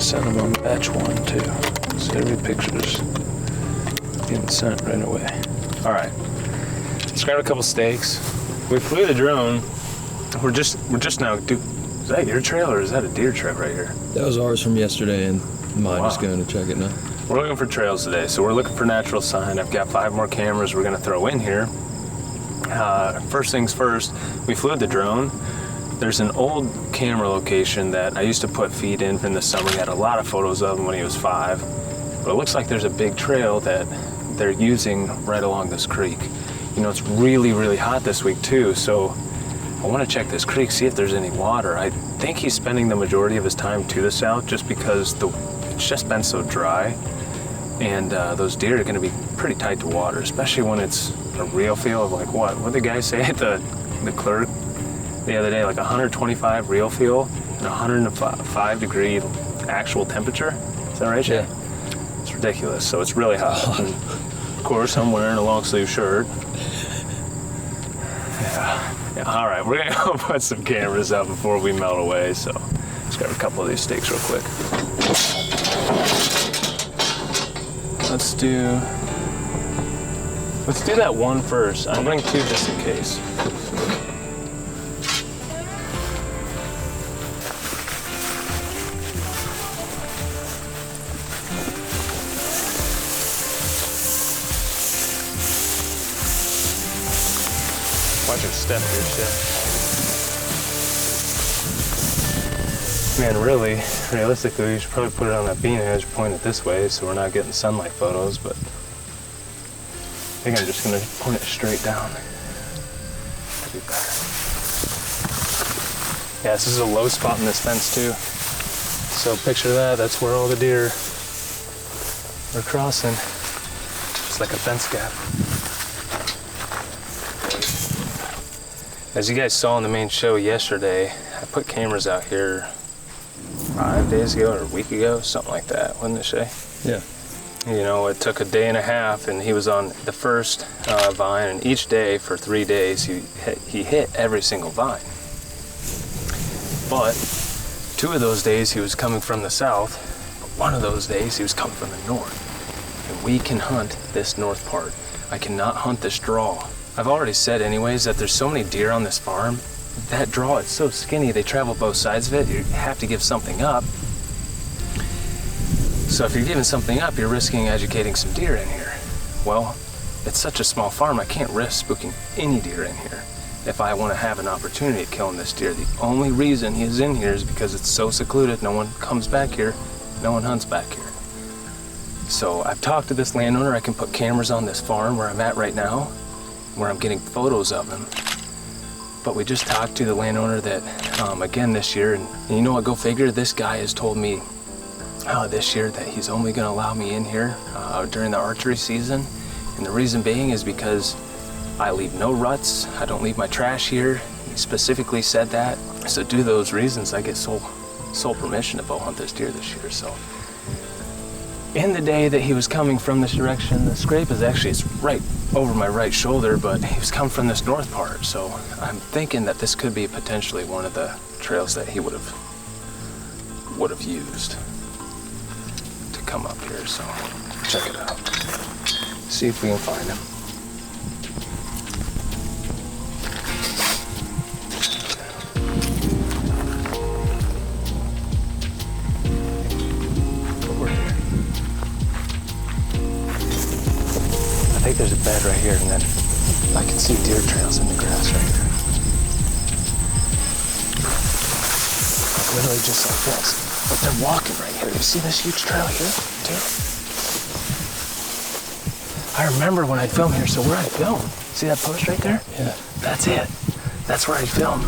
send them on batch 1 too. So every picture's getting sent right away. All right, let's grab a couple steaks. We flew the drone. We're just now, dude, is that your trail or is that a deer trail right here? That was ours from yesterday and mine is going to check it now. We're looking for trails today, so we're looking for natural sign. I've got 5 more cameras we're gonna throw in here. First things first, we flew the drone. There's an old camera location that I used to put feed in from the summer. He had a lot of photos of him when he was 5. But it looks like there's a big trail that they're using right along this creek. You know, it's really, really hot this week too, so I want to check this creek, see if there's any water. I think he's spending the majority of his time to the south just because it's just been so dry. And those deer are going to be pretty tight to water, especially when it's a real feel of like what did the guy say at the clerk the other day, like 125 real feel and 105 degree actual temperature. Is that right, Jay? Yeah. It's ridiculous. So it's really hot. And of course, I'm wearing a long sleeve shirt. Yeah. All right, we're gonna go put some cameras up before we melt away. So let's grab a couple of these steaks real quick. Let's do that one first. I'll bring 2 just in case. Watch your step here, Chef. Man, really, realistically, we should probably put it on that bean edge, point it this way so we're not getting sunlight photos, but I think I'm just gonna point it straight down. That'd be better. Yeah, this is a low spot in this fence too. So picture that, that's where all the deer are crossing. It's like a fence gap. As you guys saw in the main show yesterday, I put cameras out here 5 days ago or a week ago, something like that, wasn't it, Shay? Yeah. You know, it took a day and a half, and he was on the first vine, and each day for 3 days, he hit every single vine. But 2 of those days, he was coming from the south, but 1 of those days, he was coming from the north. And we can hunt this north part. I cannot hunt this draw. I've already said anyways that there's so many deer on this farm. That draw, it's so skinny, they travel both sides of it. You have to give something up. So if you're giving something up, you're risking educating some deer in here. Well, it's such a small farm, I can't risk spooking any deer in here if I want to have an opportunity at killing this deer. The only reason he is in here is because it's so secluded, no one comes back here, no one hunts back here. So I've talked to this landowner. I can put cameras on this farm where I'm at right now, where I'm getting photos of him. But we just talked to the landowner that, again this year, and you know what, go figure, this guy has told me this year that he's only gonna allow me in here during the archery season. And the reason being is because I leave no ruts, I don't leave my trash here. He specifically said that. So due to those reasons, I get sole permission to bow hunt this deer this year. So in the day that he was coming from this direction, the scrape is actually, it's right over my right shoulder, but he was coming from this north part. So I'm thinking that this could be potentially one of the trails that he would have used to come up here. So check it out. See if we can find him. I think there's a bed right here, and then I can see deer trails in the grass right here. Like literally just like this. But they're walking right here. You see this huge trail here, too? I remember when I'd film here, so where I'd film, see that post right there? Yeah. That's it. That's where I'd film.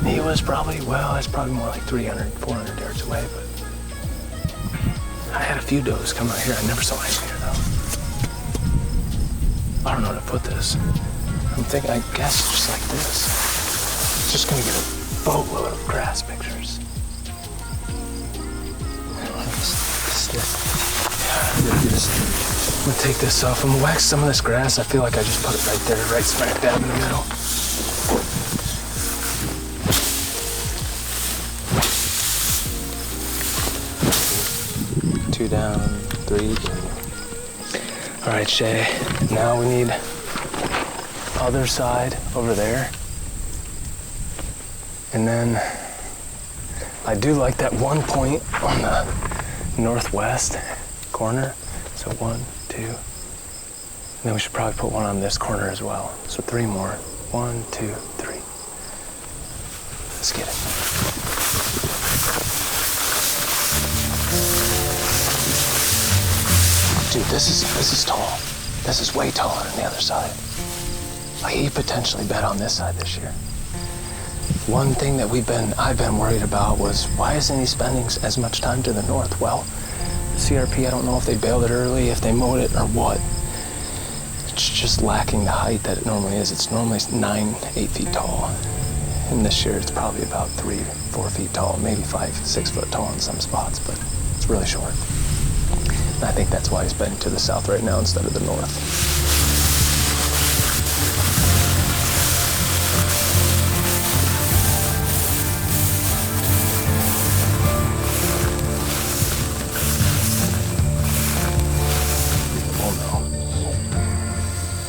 He was probably, well, it's probably more like 300, 400 yards away, but I had a few does come out here. I never saw any here, though. I don't know how to put this. I'm thinking, I guess just like this. Just gonna get a boatload of grass pictures. I'm gonna take this off. I'm gonna wax some of this grass. I feel like I just put it right there, right smack dab in the middle. 2 down, 3. All right, Shay, now we need other side over there. And then I do like that one point on the northwest corner. So 1, 2. And then we should probably put one on this corner as well. So 3 more. 1, 2, 3. Let's get it. Dude, this is tall. This is way taller than the other side. Like, he potentially bet on this side this year. One thing that I've been worried about was, why isn't he spending as much time to the north? Well, the CRP, I don't know if they bailed it early, if they mowed it, or what. It's just lacking the height that it normally is. It's normally 9, 8 feet tall. And this year it's probably about 3, 4 feet tall, maybe 5, 6 foot tall in some spots, but it's really short. And I think that's why he's bedding to the south right now instead of the north.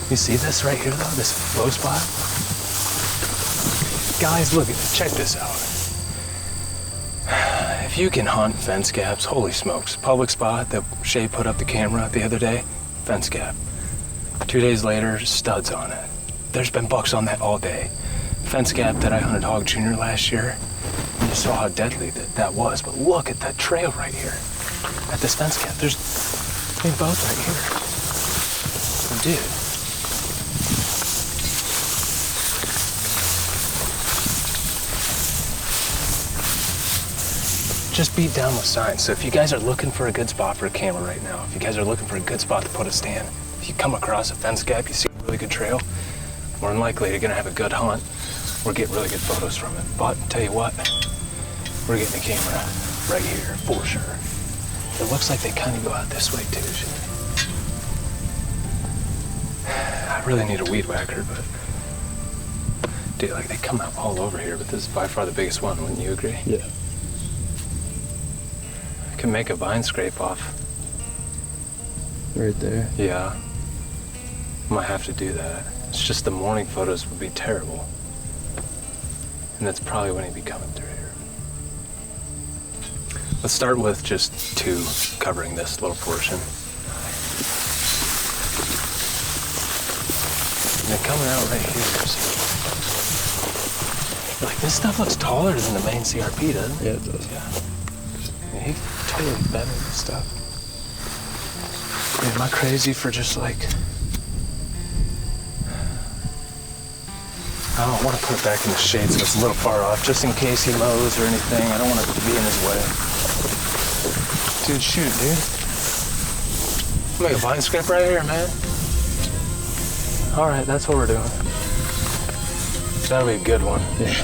You see this right here, though? This low spot? Guys, look, check this out. If you can hunt fence gaps, holy smokes. Public spot that Shay put up the camera the other day, fence gap. 2 days later, studs on it. There's been bucks on that all day. Fence gap that I hunted Hog Jr. last year, and you saw how deadly that was. But look at that trail right here. At this fence gap, there's both right here. Dude. Just beat down with science. So if you guys are looking for a good spot for a camera right now, if you guys are looking for a good spot to put a stand, if you come across a fence gap, you see a really good trail, more than likely you're gonna have a good hunt or get really good photos from it. But tell you what, we're getting a camera right here for sure. It looks like they kind of go out this way too. I really need a weed whacker, but dude, like, they come out all over here, but this is by far the biggest one, wouldn't you agree? Yeah. Can make a vine scrape off. Right there. Yeah. Might have to do that. It's just the morning photos would be terrible. And that's probably when he'd be coming through here. Let's start with just 2 covering this little portion. And they're coming out right here. So. Like, this stuff looks taller than the main CRP, doesn't it? Yeah, it does. Yeah. He totally bedded this stuff. Am I crazy for just like... I don't want to put it back in the shade so it's a little far off, just in case he mows or anything. I don't want it to be in his way. Dude, shoot, dude. Make a vine scrape right here, man. All right, that's what we're doing. That'll be a good one. Yeah.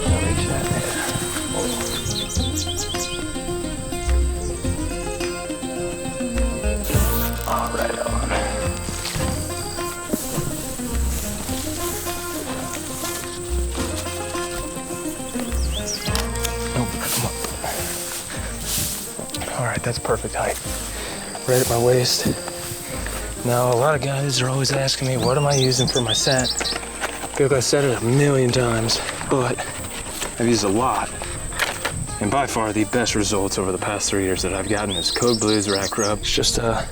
I'll reach that there. All right, on. Nope, come on. All right, that's perfect height. Right at my waist. Now, a lot of guys are always asking me, what am I using for my scent? I feel like I said it a million times, but I've used a lot. And by far, the best results over the past 3 years that I've gotten is Code Blue's Rack Rub. It's just a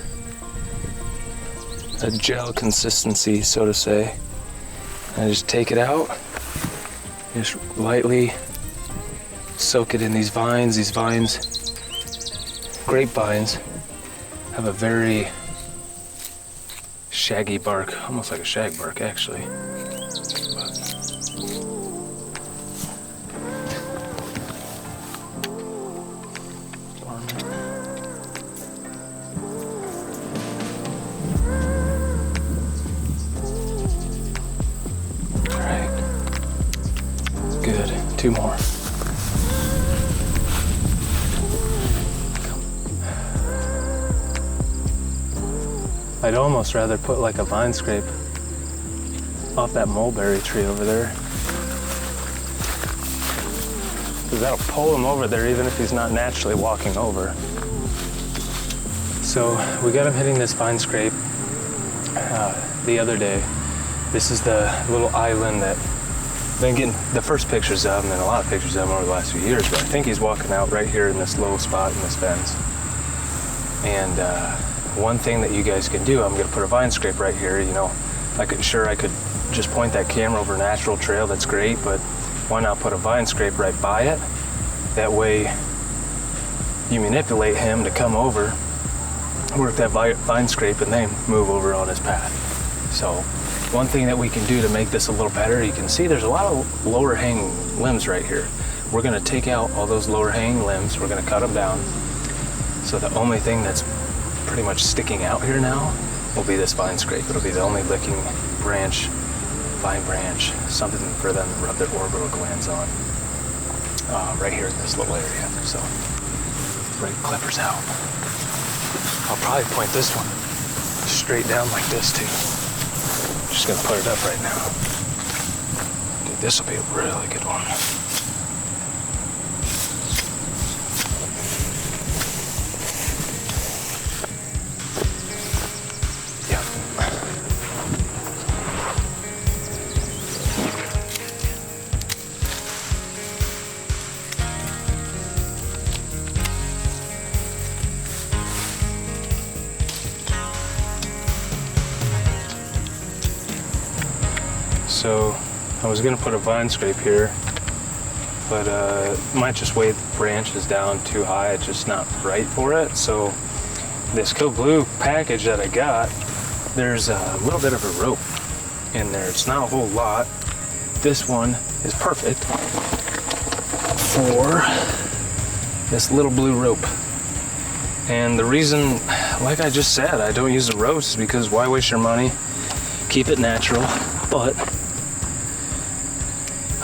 gel consistency, so to say. I just take it out, just lightly soak it in these vines. These vines, grapevines, have a very shaggy bark, almost like a shag bark, actually. All right, good. 2 more. I'd almost rather put like a vine scrape off that mulberry tree over there, because that'll pull him over there even if he's not naturally walking over. So we got him hitting this vine scrape the other day. This is the little island that I've been getting the first pictures of, and then a lot of pictures of him over the last few years, but I think he's walking out right here in this little spot in this fence. And one thing that you guys can do, I'm gonna put a vine scrape right here. You know, I could just point that camera over a natural trail, that's great, but why not put a vine scrape right by it? That way you manipulate him to come over, work that vine scrape, and then move over on his path. So one thing that we can do to make this a little better, you can see there's a lot of lower hanging limbs right here. We're gonna take out all those lower hanging limbs, we're gonna cut them down. So the only thing that's pretty much sticking out here now will be this vine scrape. It'll be the only licking branch, vine branch, something for them to rub their orbital glands on, right here in this little area. So break clippers out. I'll probably point this one straight down like this too. Just gonna put it up right now. Dude, this will be a really good one. Yeah. So I was gonna put a vine scrape here, but might just weigh the branches down too high. It's just not right for it. So this Kill Blue package that I got, there's a little bit of a rope in there. It's not a whole lot. This one is perfect for this little blue rope. And the reason, like I just said, I don't use the ropes is because why waste your money? Keep it natural. But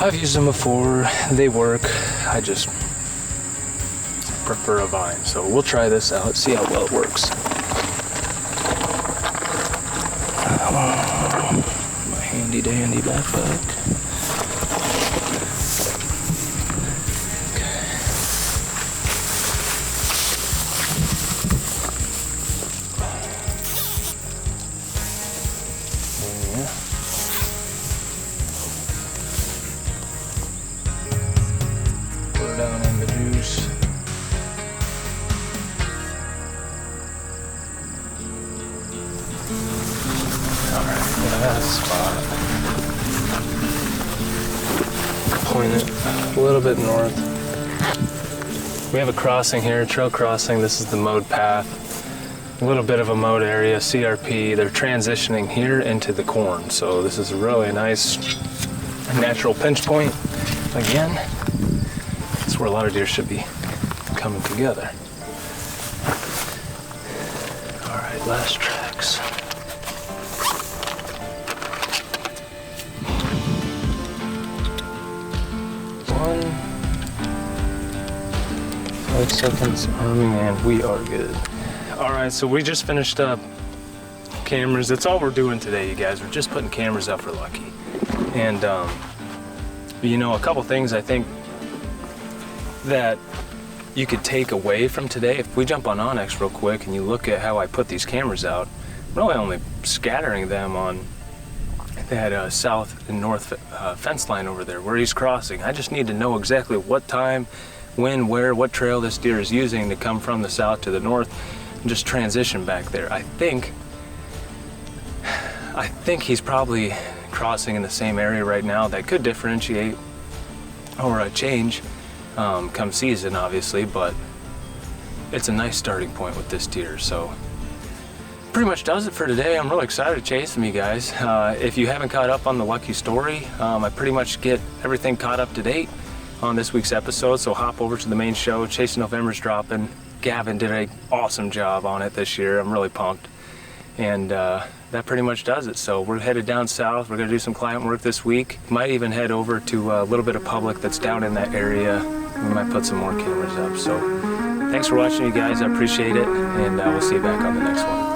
I've used them before, they work. I just prefer a vine. So we'll try this out, see how well it works. My handy dandy backpack. Down in the juice. Alright, that spot. Point it a little bit north. We have a crossing here, trail crossing. This is the mowed path. A little bit of a mowed area, CRP. They're transitioning here into the corn. So this is a really nice natural pinch point. Again, where a lot of deer should be coming together. All right, last tracks. One. 5 seconds arming and we are good. All right, so we just finished up cameras. That's all we're doing today, you guys. We're just putting cameras up for Lucky. And, you know, a couple things I think that you could take away from today. If we jump on Onyx real quick and you look at how I put these cameras out, I'm really only scattering them on that south and north fence line over there where he's crossing. I just need to know exactly what time, when, where, what trail this deer is using to come from the south to the north and just transition back there. I think he's probably crossing in the same area right now. That could differentiate or change come season, obviously, but it's a nice starting point with this deer. So pretty much does it for today. I'm really excited to chase them, you guys. If you haven't caught up on the Lucky story, I pretty much get everything caught up to date on this week's episode, so hop over to the main show. Chasing November's dropping. Gavin did an awesome job on it this year. I'm really pumped. And that pretty much does it. So we're headed down south. We're gonna do some client work this week. Might even head over to a little bit of public that's down in that area. We might put some more cameras up. So thanks for watching, you guys. I appreciate it, and we'll see you back on the next one.